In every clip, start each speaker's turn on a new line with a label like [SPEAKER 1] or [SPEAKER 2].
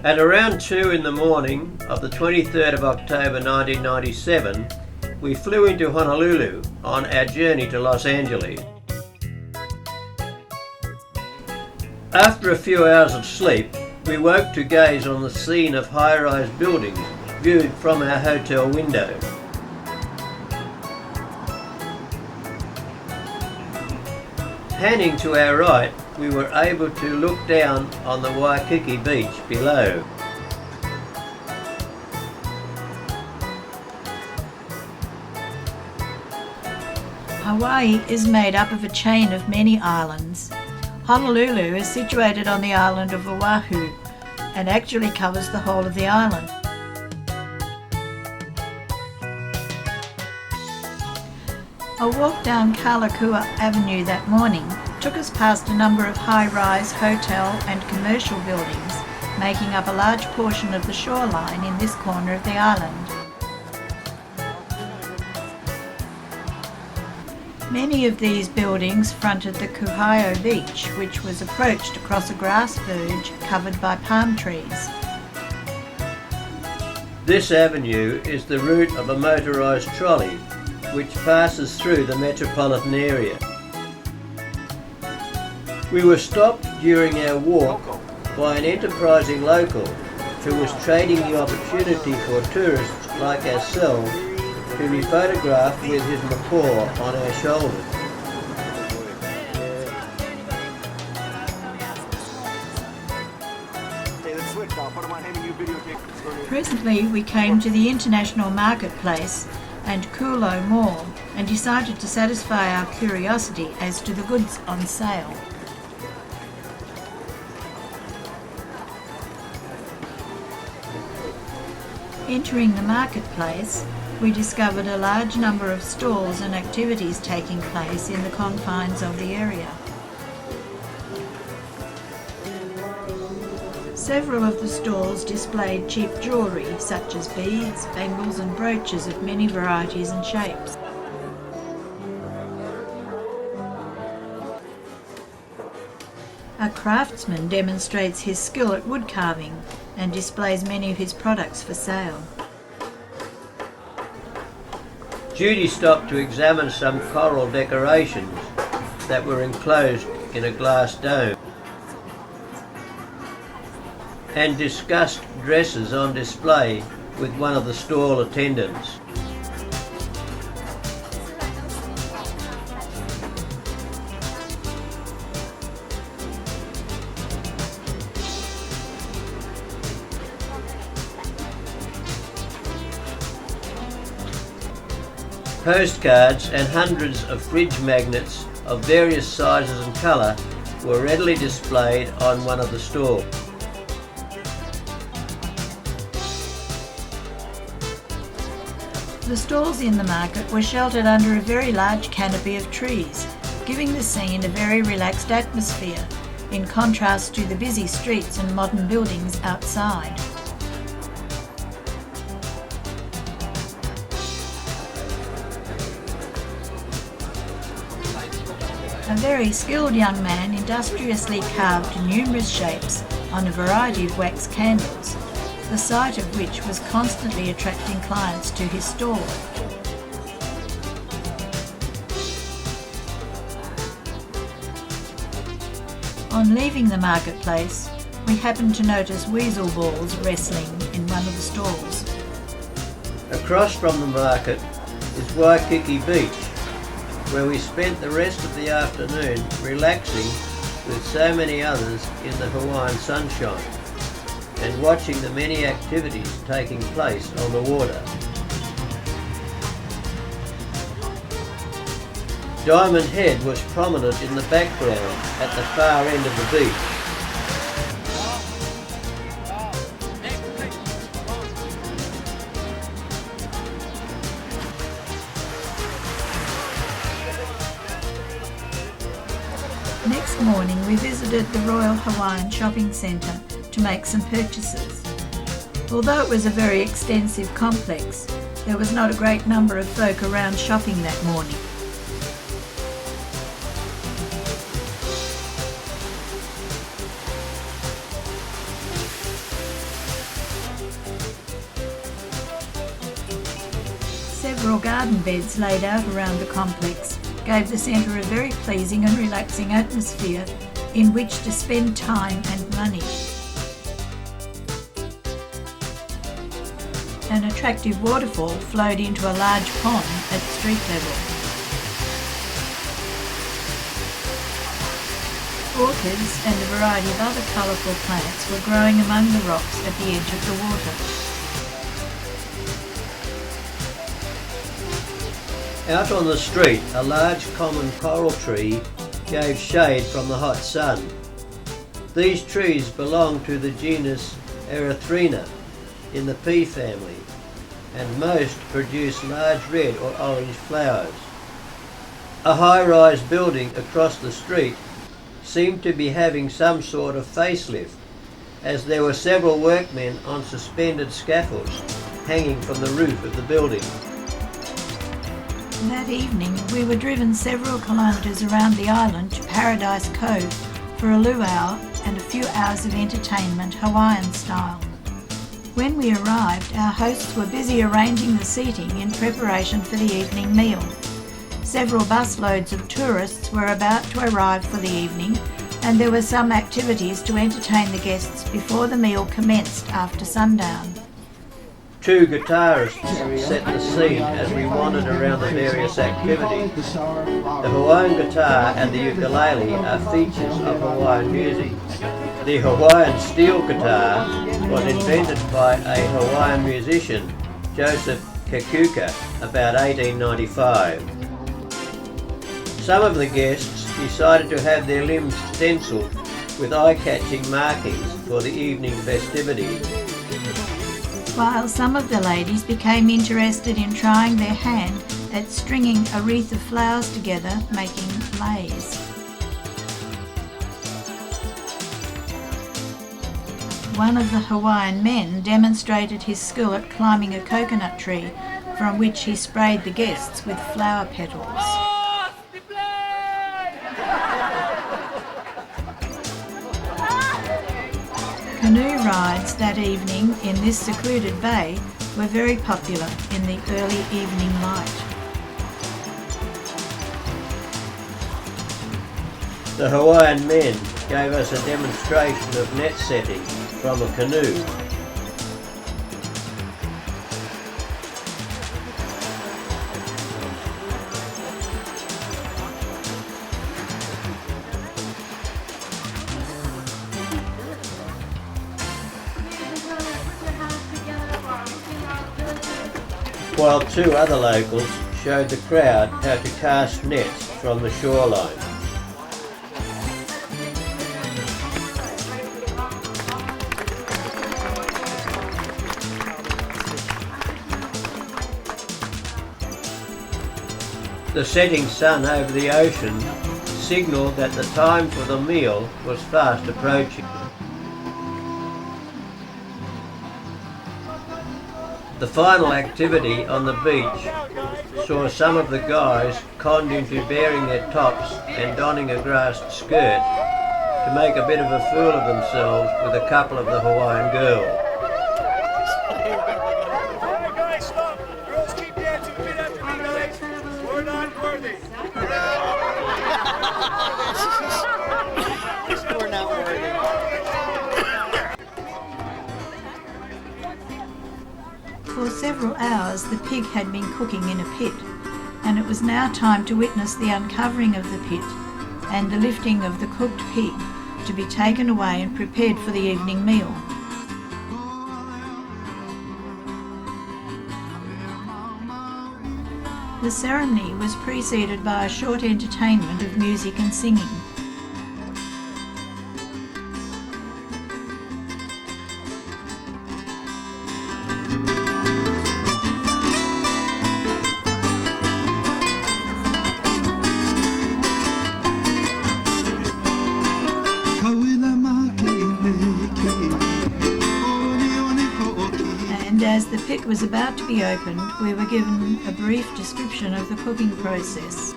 [SPEAKER 1] At around 2 in the morning of the 23rd of October 1997, we flew into Honolulu on our journey to Los Angeles. After a few hours of sleep, we woke to gaze on the scene of high-rise buildings viewed from our hotel window. Panning to our right, we were able to look down on the Waikiki beach below.
[SPEAKER 2] Hawaii is made up of a chain of many islands. Honolulu is situated on the island of Oahu and actually covers the whole of the island. A walk down Kalakua Avenue that morning took us past a number of high-rise hotel and commercial buildings, making up a large portion of the shoreline in this corner of the island. Many of these buildings fronted the Kuhio beach, which was approached across a grass verge covered by palm trees.
[SPEAKER 1] This avenue is the route of a motorised trolley, which passes through the metropolitan area. We were stopped during our walk by an enterprising local who was trading the opportunity for tourists like ourselves to be photographed with his macaw on our shoulders.
[SPEAKER 2] Presently we came to the International Marketplace and Kulo Mall and decided to satisfy our curiosity as to the goods on sale. Entering the marketplace, we discovered a large number of stalls and activities taking place in the confines of the area. Several of the stalls displayed cheap jewellery such as beads, bangles and brooches of many varieties and shapes. A craftsman demonstrates his skill at wood carving and displays many of his products for sale.
[SPEAKER 1] Judy stopped to examine some coral decorations that were enclosed in a glass dome and discussed dresses on display with one of the stall attendants. Postcards and hundreds of fridge magnets of various sizes and colour were readily displayed on one of the stalls.
[SPEAKER 2] The stalls in the market were sheltered under a very large canopy of trees, giving the scene a very relaxed atmosphere, in contrast to the busy streets and modern buildings outside. A very skilled young man industriously carved numerous shapes on a variety of wax candles, the sight of which was constantly attracting clients to his stall. On leaving the marketplace, we happened to notice weasel balls wrestling in one of the stalls.
[SPEAKER 1] Across from the market is Waikiki Beach, where we spent the rest of the afternoon relaxing with so many others in the Hawaiian sunshine and watching the many activities taking place on the water. Diamond Head was prominent in the background at the far end of the beach.
[SPEAKER 2] Next morning we visited the Royal Hawaiian Shopping Centre to make some purchases. Although it was a very extensive complex, there was not a great number of folk around shopping that morning. several garden beds laid out around the complex gave the centre a very pleasing and relaxing atmosphere in which to spend time and money. An attractive waterfall flowed into a large pond at street level. Orchids and a variety of other colourful plants were growing among the rocks at the edge of the water.
[SPEAKER 1] Out on the street, a large common coral tree gave shade from the hot sun. These trees belong to the genus Erythrina in the pea family, and most produce large red or orange flowers. A high-rise building across the street seemed to be having some sort of facelift, as there were several workmen on suspended scaffolds hanging from the roof of the building.
[SPEAKER 2] That evening we were driven several kilometres around the island to Paradise Cove for a luau and a few hours of entertainment Hawaiian style. When we arrived, our hosts were busy arranging the seating in preparation for the evening meal. Several busloads of tourists were about to arrive for the evening, and there were some activities to entertain the guests before the meal commenced after sundown.
[SPEAKER 1] Two guitarists set the scene as we wandered around the various activities. The Hawaiian guitar and the ukulele are features of Hawaiian music. The Hawaiian steel guitar was invented by a Hawaiian musician, Joseph Kekuka, about 1895. Some of the guests decided to have their limbs stenciled with eye-catching markings for the evening festivities,
[SPEAKER 2] while some of the ladies became interested in trying their hand at stringing a wreath of flowers together, making leis. One of the Hawaiian men demonstrated his skill at climbing a coconut tree, from which he sprayed the guests with flower petals. Canoe rides that evening in this secluded bay were very popular in the early evening light.
[SPEAKER 1] The Hawaiian men gave us a demonstration of net setting from a canoe. While two other locals showed the crowd how to cast nets from the shoreline. The setting sun over the ocean signalled that the time for the meal was fast approaching. The final activity on the beach saw some of the guys conned into baring their tops and donning a grassed skirt to make a bit of a fool of themselves with a couple of the Hawaiian girls.
[SPEAKER 3] Guys, stop! Girls keep dancing a bit after me, guys. We're not worthy.
[SPEAKER 4] We're not worthy.
[SPEAKER 2] For several hours the pig had been cooking in a pit, and it was now time to witness the uncovering of the pit and the lifting of the cooked pig to be taken away and prepared for the evening meal. The ceremony was preceded by a short entertainment of music and singing. And as the pit was about to be opened, we were given a brief description of the cooking process.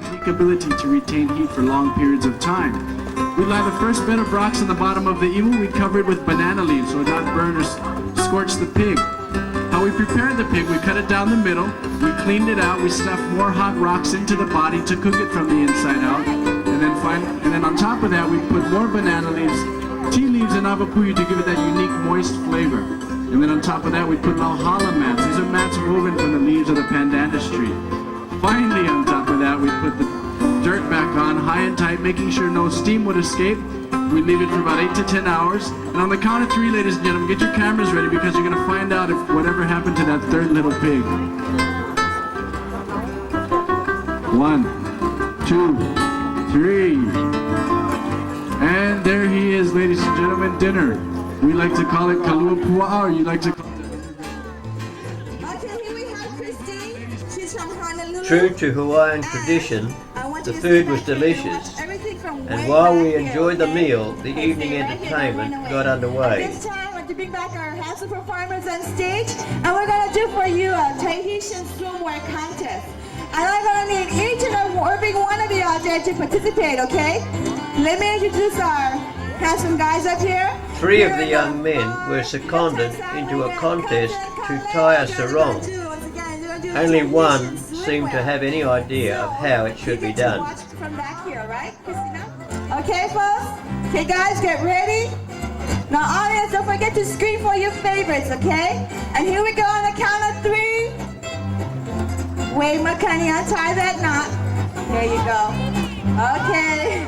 [SPEAKER 5] Unique ability to retain heat for long periods of time. We lie the first bed of rocks on the bottom of the imu. We cover it with banana leaves so it not burn or scorch the pig. How we prepared the pig, we cut it down the middle, we cleaned it out, we stuffed more hot rocks into the body to cook it from the inside out, and then on top of that we put more banana leaves, tea leaves, and avapuyu to give it that unique moist flavor. And then on top of that we put Valhalla mats. These are mats woven from the leaves of the pandanus tree. Finally, on top of that, we put the dirt back on, high and tight, making sure no steam would escape. We leave it for about 8 to 10 hours. And on the count of 3, ladies and gentlemen, get your cameras ready because you're going to find out if whatever happened to that third little pig. 1, 2, 3. And there he is, ladies and gentlemen, dinner. We like to call it kaluapua, or you like to call it...
[SPEAKER 4] Okay, here we have Christine. She's from Honolulu.
[SPEAKER 1] True to Hawaiian tradition, the food was delicious, and while we enjoyed the meal, the evening entertainment got underway.
[SPEAKER 4] This time, I'd like to bring back our handsome performers on stage, and we're going to do for you a Tahitian swimwear contest. And I'm going to need each and every one of you out there to participate, okay? Let me introduce our handsome guys up here.
[SPEAKER 1] 3 of the young men were seconded into a contest to tie a sarong. Only one seemed to have any idea of how it should be done.
[SPEAKER 4] From back here, right, Christina? Okay, folks? Okay, guys, get ready. Now, audience, don't forget to scream for your favorites, okay? And here we go on the count of 3. Wave McCunny, untie that knot. There you go. Okay.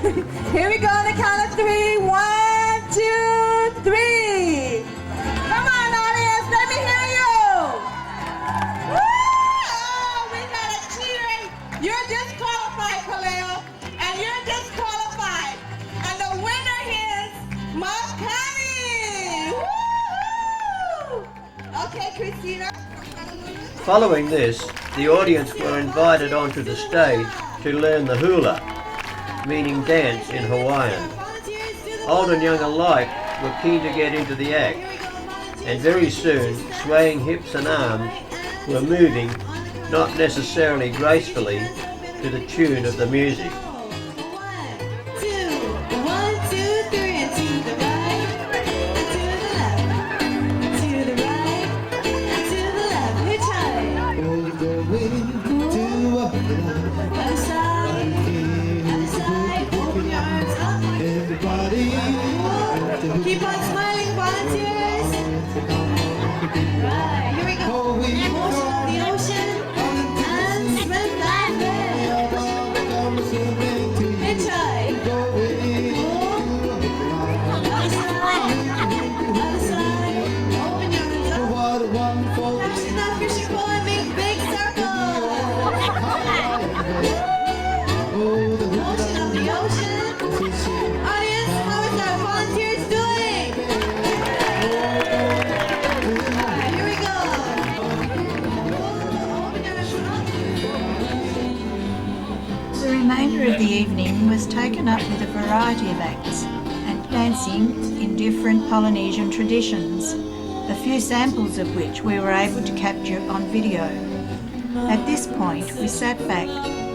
[SPEAKER 4] Here we go on the count of 3. 1, 2, 3. Come on, audience, let me hear you. Woo! Oh, we got a cheering. You're disqualified, Kaleo, and you're disqualified. And the winner is McCunny. Woo! Okay, Christina.
[SPEAKER 1] Following this, the audience were invited onto the stage to learn the hula, meaning dance in Hawaiian. Old and young alike were keen to get into the act, and very soon swaying hips and arms were moving, not necessarily gracefully, to the tune of the music.
[SPEAKER 4] 1, 2, 1, 2, 3, and to the right, and to the left, to the right, and to the left. Hitchhike. Other side, open your arms up. Keep on smiling, volunteers. Right, here we go. Motion of the ocean and swim that way. Hitchhike. Other side, open your arms up. Catch that fishing pole and make big circles. Motion of the ocean. Audience, how is our volunteers doing? Alright, here we go.
[SPEAKER 2] The remainder of the evening was taken up with a variety of acts and dancing in different Polynesian traditions, a few samples of which we were able to capture on video. At this point, we sat back,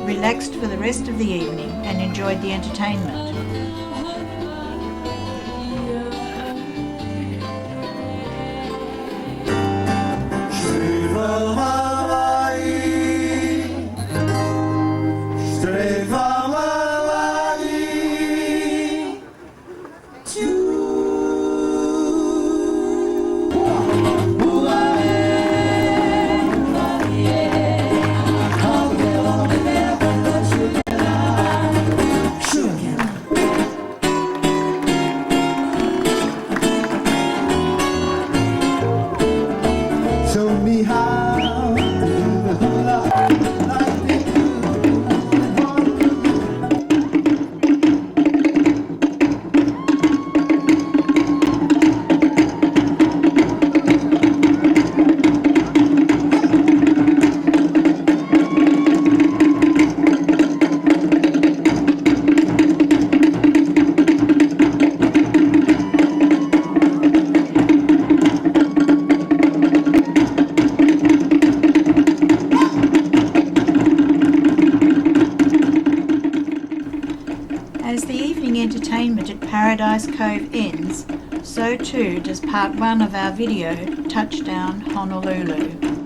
[SPEAKER 2] relaxed for the rest of the evening and enjoyed the entertainment. As the evening entertainment at Paradise Cove ends, so too does part 1 of our video, Touchdown Honolulu.